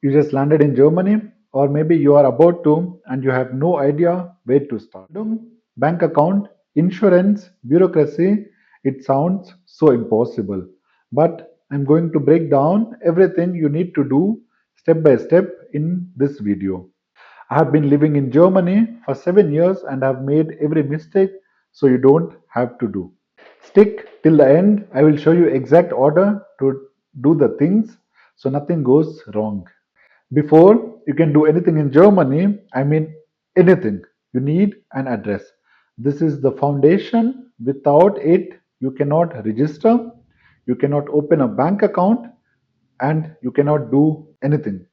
You just landed in Germany, or maybe you are about to and you have no idea where to start. Bank account, insurance, bureaucracy, it sounds so impossible. But I'm going to break down everything you need to do step by step in this video. I have been living in Germany for 7 years and have made every mistake so you don't have to do. Stick till the end. I will show you exact order to do the things so nothing goes wrong. Before you can do anything in Germany, I mean anything, you need an address. This is the foundation. Without it, you cannot register, you cannot open a bank account, and you cannot do anything.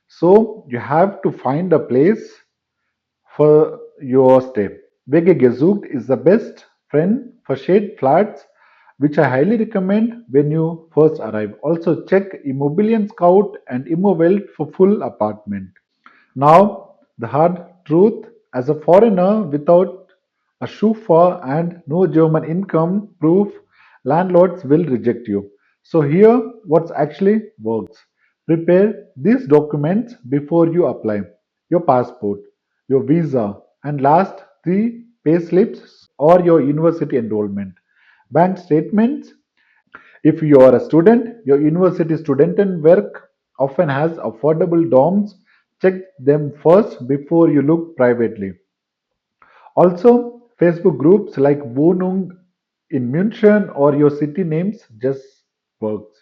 So you have to find a place for your stay. WG Gesucht is the best friend for shared flats, which I highly recommend when you first arrive. Also check Immobilien Scout and Immowelt for full apartment. Now, the hard truth, as a foreigner without a chauffeur and no German income proof, landlords will reject you. So here what actually works. Prepare these documents before you apply. Your passport, your visa, and last three pay slips or your university enrollment. Bank statements. If you are a student, your university Studentenwerk often has affordable dorms. Check them first before you look privately. Also, Facebook groups like Wohnung in München or your city names just works.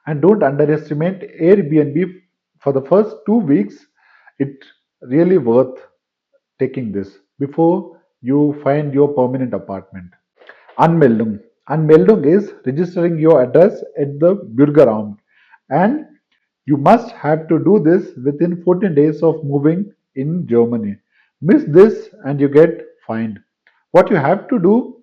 And don't underestimate Airbnb for the first 2 weeks. It really worth taking this before you find your permanent apartment. Anmeldung. Anmeldung is registering your address at the Bürgeramt, and you must have to do this within 14 days of moving in Germany. Miss this and you get fined. What you have to do,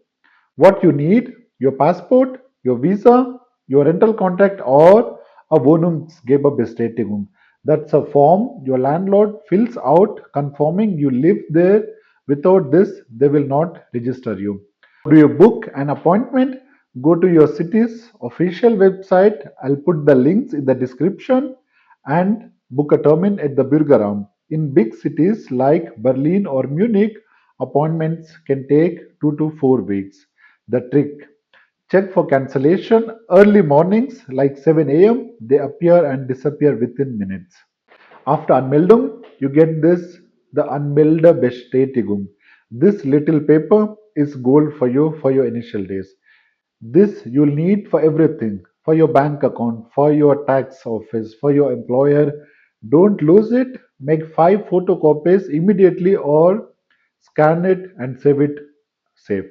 what you need, your passport, your visa, your rental contract, or a Wohnungsgeberbestätigung. That's a form your landlord fills out confirming you live there. Without this, they will not register you. Do you book an appointment? Go to your city's official website. I'll put the links in the description and book a termin at the Bürgeramt. In big cities like Berlin or Munich, appointments can take 2 to 4 weeks. The trick, check for cancellation early mornings like 7 a.m. They appear and disappear within minutes. After Anmeldung, you get this, the Anmeldebestätigung. This little paper is gold for you for your initial days. This you'll need for everything, for your bank account, for your tax office, for your employer. Don't lose it. Make 5 photocopies immediately or scan it and save it safe.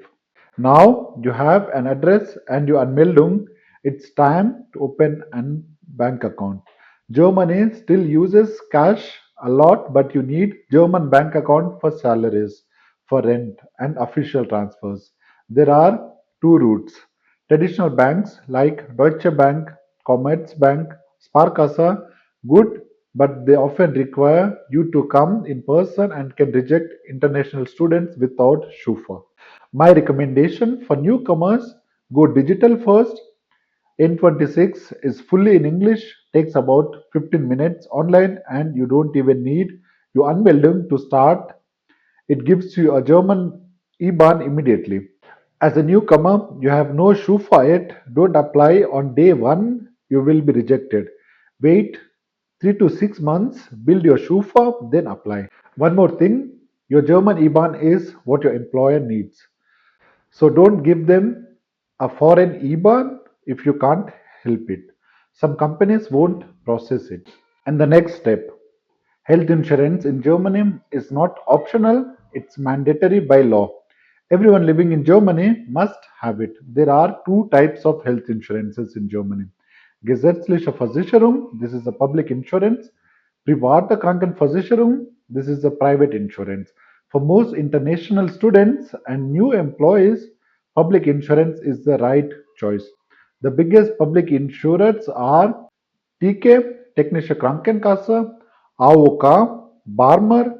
Now you have an address and your Anmeldung. It's time to open a bank account. Germany still uses cash a lot, but you need German bank account for salaries, for rent, and official transfers. There are two routes. Traditional banks like Deutsche Bank, Commerzbank, Sparkasse, good, but they often require you to come in person and can reject international students without chauffeur. My recommendation for newcomers, go digital first. N26 is fully in English, takes about 15 minutes online, and you don't even need your Anmeldung to start. It gives you a German IBAN immediately. As a newcomer, you have no shoe for it. Don't apply on day one, you will be rejected. Wait 3 to 6 months, build your shoe for, then apply. One more thing, your German IBAN is what your employer needs. So don't give them a foreign IBAN if you can't help it. Some companies won't process it. And the next step, health insurance in Germany is not optional, it's mandatory by law. Everyone living in Germany must have it. There are two types of health insurances in Germany. Gesetzliche Versicherung, this is a public insurance. Private Krankenversicherung, this is a private insurance. For most international students and new employees, public insurance is the right choice. The biggest public insurers are TK, Technische Krankenkasse, AOK, Barmer.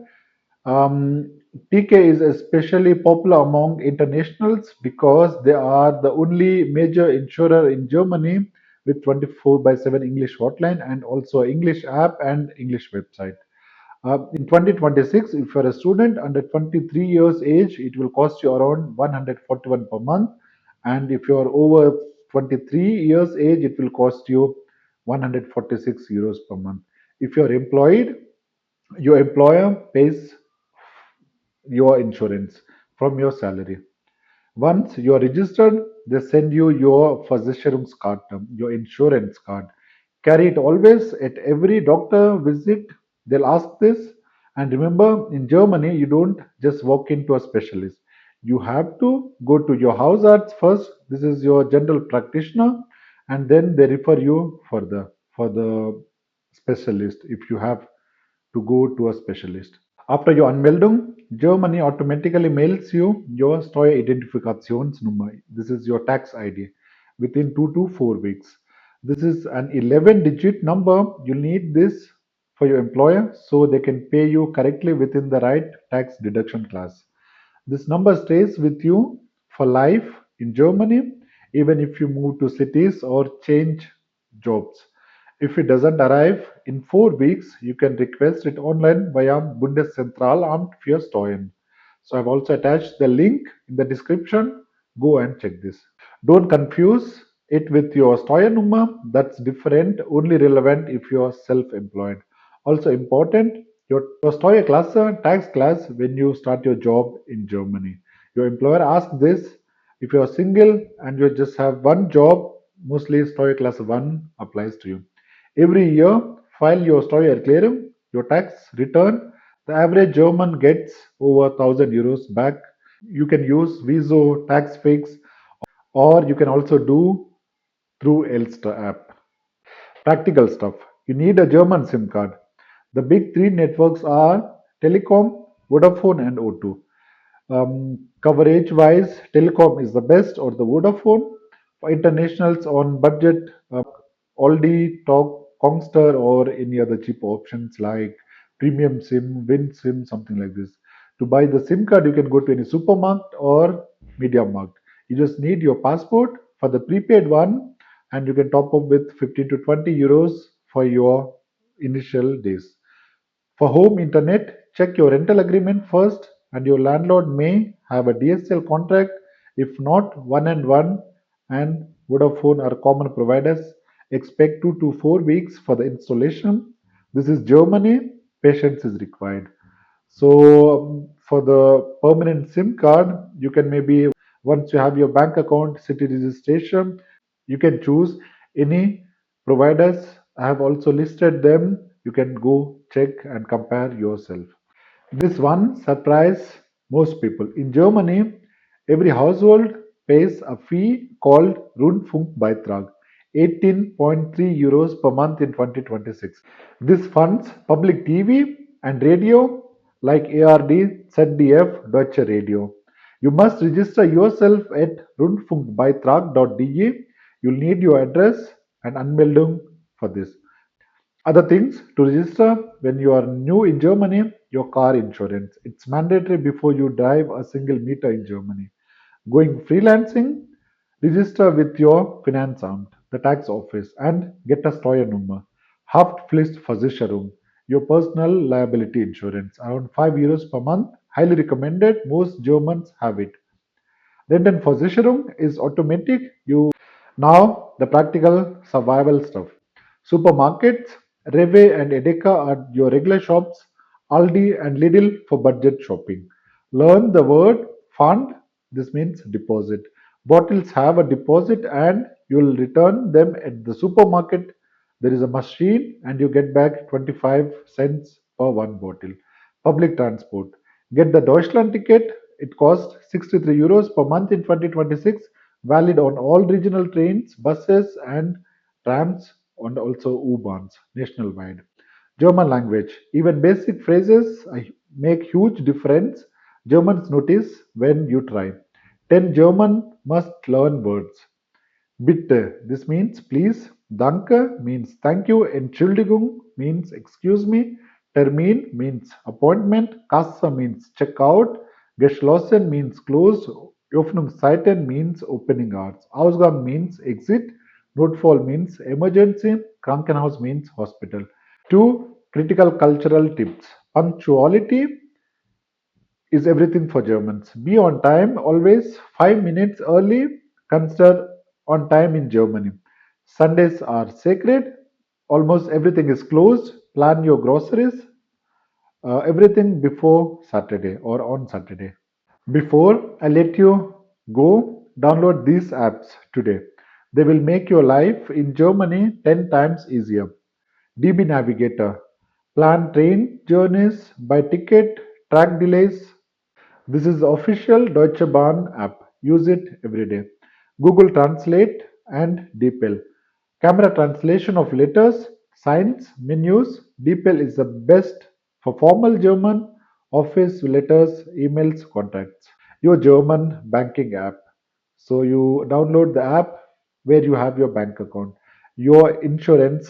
TK is especially popular among internationals because they are the only major insurer in Germany with 24 by 7 English hotline and also English app and English website. In 2026, if you're a student under 23 years age, it will cost you around 141 per month. And if you're over 23 years age, it will cost you 146 euros per month. If you're employed, your employer pays your insurance from your salary. Once you are registered, they send you your Versicherungskarte, your insurance card. Carry it always at every doctor visit. They'll ask this. And remember, in Germany, you don't just walk into a specialist. You have to go to your house arts first. This is your general practitioner, and then they refer you for the specialist if you have to go to a specialist. After your Anmeldung, Germany automatically mails you your Steueridentifikationsnummer. This is your tax ID within 2 to 4 weeks. This is an 11-digit number. You need this for your employer so they can pay you correctly within the right tax deduction class. This number stays with you for life in Germany, even if you move to cities or change jobs. If it doesn't arrive in 4 weeks, you can request it online via Bundeszentralamt für Steuern. So I've also attached the link in the description. Go and check this. Don't confuse it with your Steuernummer. That's different, only relevant if you're self-employed. Also important, your Steuerklasse, tax class when you start your job in Germany. Your employer asks this. If you're single and you just have one job, mostly Steuerklasse 1 applies to you. Every year, file your Steuererklärung, your tax return. The average German gets over 1000 euros back. You can use Viso, TaxFix, or you can also do through Elster app. Practical stuff. You need a German SIM card. The big three networks are Telecom, Vodafone, and O2. Coverage wise, Telecom is the best or the Vodafone. For internationals on budget, Aldi, Talk, Kongster, or any other cheap options like Premium SIM, Win SIM, something like this. To buy the SIM card, you can go to any supermarket or media market. You just need your passport for the prepaid one, and you can top up with 15 to 20 euros for your initial days. For home internet, check your rental agreement first, and your landlord may have a DSL contract. If not, one and one and Vodafone are common providers. Expect 2 to 4 weeks for the installation. This is Germany. Patience is required. So, for the permanent SIM card, you can maybe once you have your bank account, city registration, you can choose any providers. I have also listed them. You can go check and compare yourself. This one surprise most people. In Germany, every household pays a fee called Rundfunkbeitrag, 18.3 euros per month in 2026. This funds public TV and radio like ARD, ZDF, Deutsche Radio. You must register yourself at rundfunkbeitrag.de. You'll need your address and Anmeldung for this. Other things to register when you are new in Germany, your car insurance. It's mandatory before you drive a single meter in Germany. Going freelancing, register with your Finanzamt, the tax office, and get a Steuernummer. Haftpflichtversicherung, your personal liability insurance, around 5 euros per month. Highly recommended. Most Germans have it. Rentenversicherung is automatic. Now the practical survival stuff. Supermarkets, Rewe and Edeka are your regular shops. Aldi and Lidl for budget shopping. Learn the word fund. This means deposit. Bottles have a deposit and you'll return them at the supermarket. There is a machine and you get back 25 cents per one bottle. Public transport. Get the Deutschland ticket. It costs 63 euros per month in 2026, valid on all regional trains, buses, and trams, and also U-Bahns nationwide. German language. Even basic phrases make huge difference. Germans notice when you try. 10 German must learn words. Bitte, this means please. Danke means thank you. Entschuldigung means excuse me. Termin means appointment. Kasse means check out. Geschlossen means closed. Öffnungszeiten means opening hours. Ausgang means exit. Notfall means emergency. Krankenhaus means hospital. Two critical cultural tips. Punctuality is everything for Germans. Be on time, always 5 minutes early. Consider on time in Germany. Sundays are sacred. Almost everything is closed. Plan your groceries. Everything before Saturday or on Saturday. Before I let you go, download these apps today. They will make your life in Germany 10 times easier. DB Navigator. Plan train journeys, buy ticket, track delays. This is the official Deutsche Bahn app. Use it every day. Google Translate and DeepL. Camera translation of letters, signs, menus. DeepL is the best for formal German, office letters, emails, contacts. Your German banking app. So you download the app where you have your bank account. Your insurance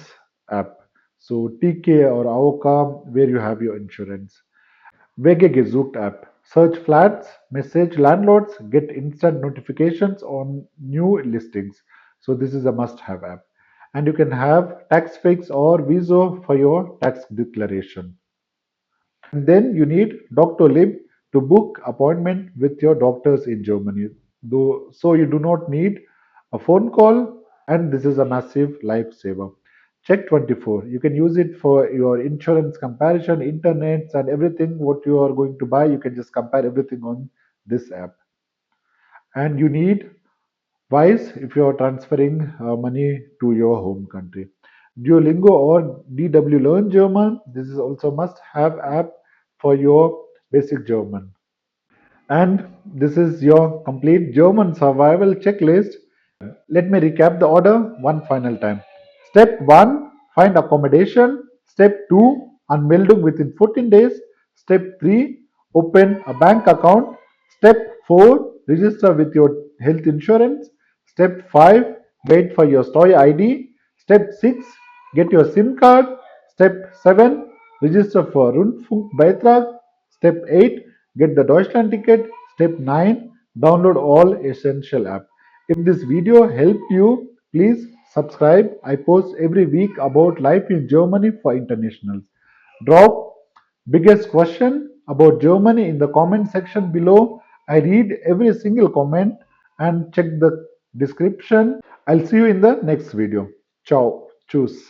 app. So TK or AOK where you have your insurance. Wege gesucht app. Search flats, message landlords, get instant notifications on new listings. So this is a must-have app. And you can have tax fix or Viso for your tax declaration. And then you need Dr. Lib to book appointment with your doctors in Germany. Though, so you do not need a phone call, and this is a massive lifesaver. Check 24. You can use it for your insurance comparison, internets, and everything what you are going to buy. You can just compare everything on this app. And you need Wise if you are transferring money to your home country. Duolingo or DW Learn German. This is also must-have app for your basic German. And this is your complete German survival checklist. Let me recap the order one final time. Step 1, find accommodation. Step 2, Anmeldung within 14 days. Step 3, open a bank account. Step 4, register with your health insurance. Step 5, wait for your Steuer ID. Step 6, get your SIM card. Step 7, register for Rundfunkbeitrag. Step 8, get the Deutschland ticket. Step 9, download all essential apps. If this video helped you, please subscribe. I post every week about life in Germany for internationals. Drop biggest question about Germany in the comment section below. I read every single comment and check the description. I'll see you in the next video. Ciao. Tschüss.